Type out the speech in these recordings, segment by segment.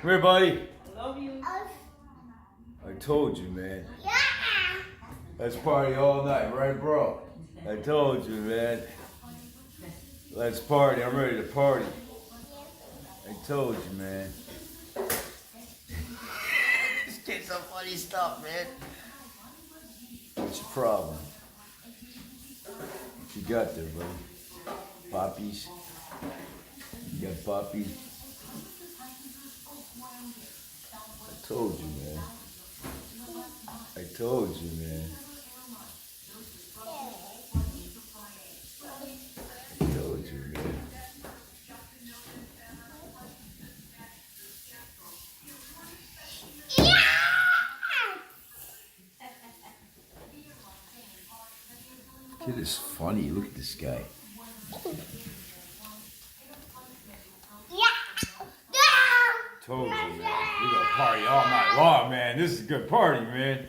Come here, buddy. I love you. I told you, man. Yeah. Let's party all night, right, bro? I told you, man. Let's party. I'm ready to party. I told you, man. This kid's some funny stuff, man. What's your problem? What you got there, buddy? Poppies? You got poppies? I told you, man. I told you, man. I told you, man. Kid is funny. Look at this guy. Told you, man. We're gonna party all night long, man. This is a good party, man.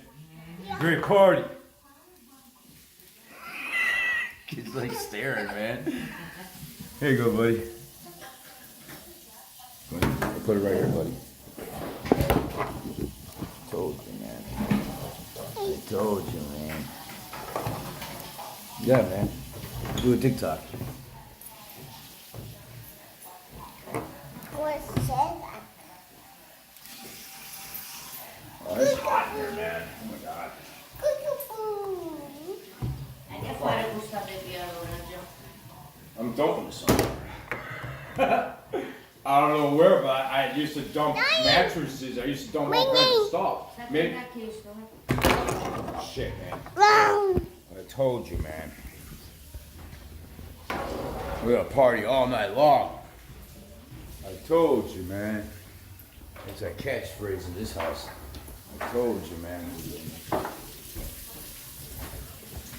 Great party. Kid's like staring, man. Here you go, buddy. I'll put it right here, buddy. Told you, man. I told you, man. Yeah, man. Do a TikTok. What's that? Oh, it's hot here, man. Oh my God. Hay que fare gusta de piano, Nacho. I'm dumping somewhere. I don't know where, but I used to dump mattresses. I used to dump all kinds of stuff. Sabi Man. na kiss, Shit, man. Wrong. I told you, man. We're gonna party all night long. I told you, man. It's a catchphrase in this house. I told you, man.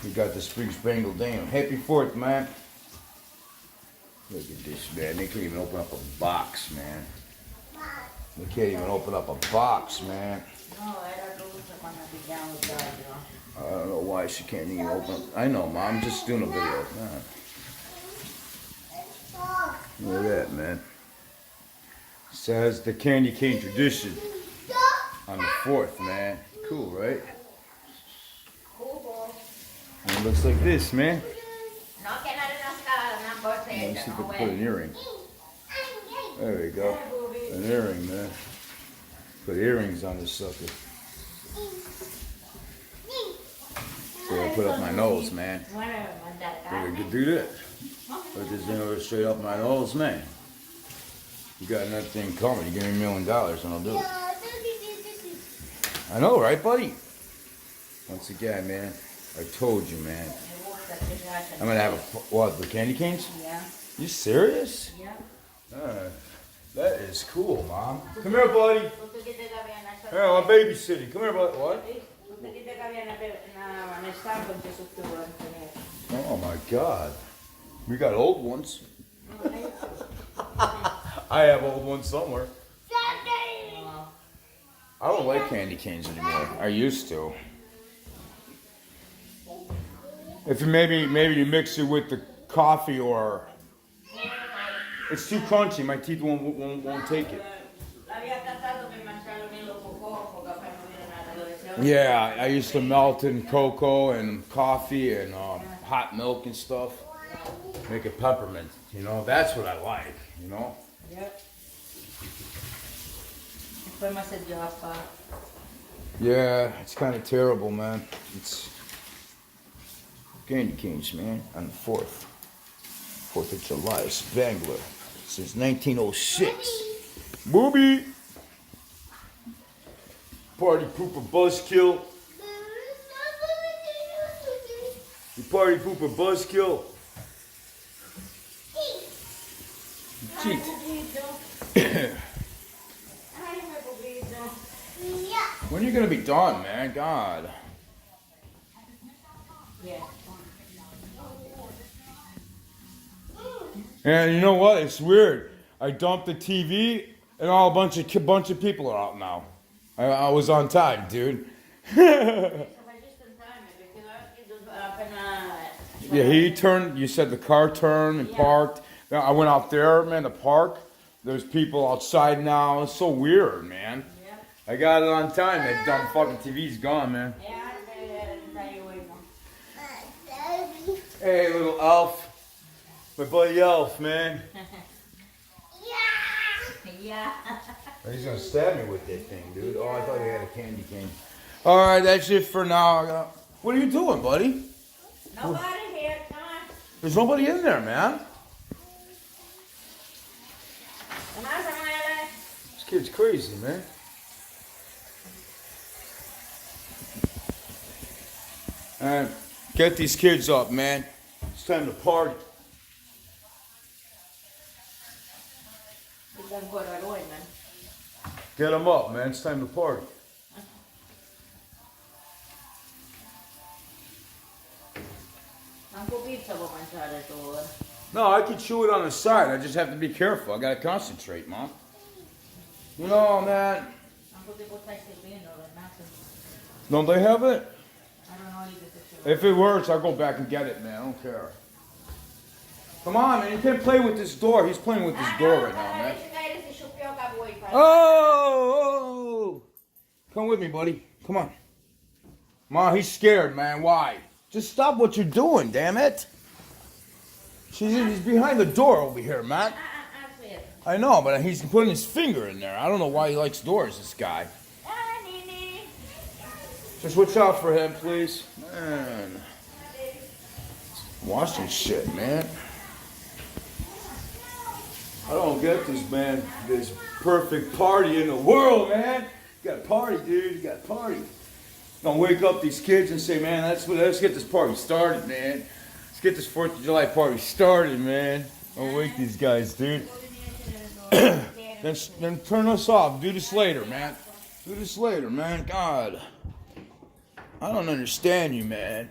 We got the Spring Spangled Dam. Happy 4th, man. Look at this, man. They can't even open up a box, man. They can't even open up a box, man. No, era dulce cuando pillamos radio. I don't know why she can't even open up. I know, Mom. I'm just doing a video. Look at that, man. Says the candy cane tradition on the 4th, man. Cool, right? And it looks like this, man. No, que no era una Let me see corteza, if no, we can put an earring. There we go. An earring, man. Put earrings on this sucker. So I put up my nose, man. We could do that. Put this thing over straight up my nose, man. You got another thing coming. You give me $1 million and I'll do it. I know, right, buddy? Once again, man, I told you, man. I'm gonna have what, the candy canes? Yeah. You serious? Yeah. That is cool, Mom. Come here, buddy. Here, I'm babysitting. Come here, buddy. What? Oh my God. We got old ones. I have old ones somewhere. I don't like candy canes anymore. I used to. If you maybe you mix it with the coffee or it's too crunchy. My teeth won't take it. Yeah, I used to melt in cocoa and coffee and hot milk and stuff. Make it peppermint. You know, that's what I like. You know. Yep. Después me hace yo apa. Yeah, it's kind of terrible, man. It's candy canes, man, on the 4th. 4th of July, it's Bangor. Since 1906. Booby! Party pooper buzzkill. You party pooper buzzkill. Cheat. When are you gonna be done, man? God. Yeah. And you know what? It's weird. I dumped the TV, and a bunch of people are out now. I was on time, dude. Yeah, he turned. You said the car turned and parked. Now, I went out there, man. The park There's people outside now. It's so weird, man. Yeah. I got it on time. That dumb fucking TV's gone, man. Yeah, tayo mo. Hey, little Elf. My buddy Elf, man. Yeah. He's gonna stab me with that thing, dude. Oh, I thought he had a candy cane. Alright, that's it for now. What are you doing, buddy? Nobody here, come on. There's nobody in there, man. Come on, Samuel. This kid's crazy, man. Alright, get these kids up, man. It's time to party. Biglang ko raroy man. Get them up, man. It's time to party. Ang pupizza mo man siya dito. No, I can chew it on the side. I just have to be careful. I gotta concentrate, Mom. You know, man. Ang puti-putay si Pino, natin. Don't they have it? I don't know if it's If it works, I'll go back and get it, man. I don't care. Come on, man. You can't play with this door. He's playing with this door right now, man. Oh! Come with me, buddy. Come on. Ma, he's scared, man. Why? Just stop what you're doing, damn it. He's behind the door over here, man. I know, but he's putting his finger in there. I don't know why he likes doors, this guy. Just watch out for him, please. Man. Watch this shit, man. I don't get this, man. This perfect party in the world, man. You got a party, dude. You got a party. Don't wake up these kids and say, man, let's get this party started, man. Let's get this 4th of July party started, man. Don't wake these guys, dude. then turn us off. Do this later, man. Do this later, man. God. I don't understand you, man.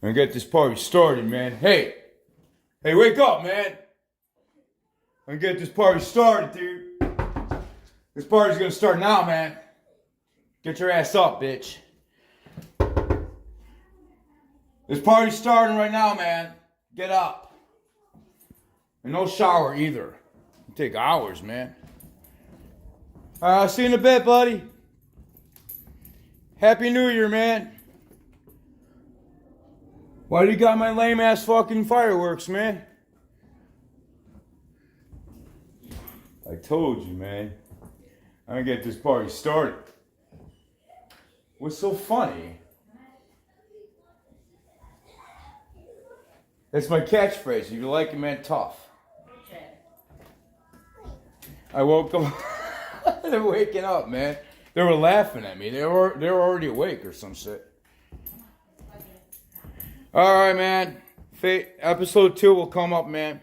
And get this party started, man. Hey, wake up, man. And get this party started, dude. This party's gonna start now, man. Get your ass up, bitch. This party's starting right now, man. Get up. And no shower either. It'll take hours, man. I'll see you in a bit, buddy. Happy New Year, man. Why do you got my lame ass fucking fireworks, man? I told you, man. I'm gonna get this party started. What's so funny? That's my catchphrase. If you like it, man, tough. I woke up. They're waking up, man. They were laughing at me. They were already awake or some shit. All right, man. Episode 2 will come up, man.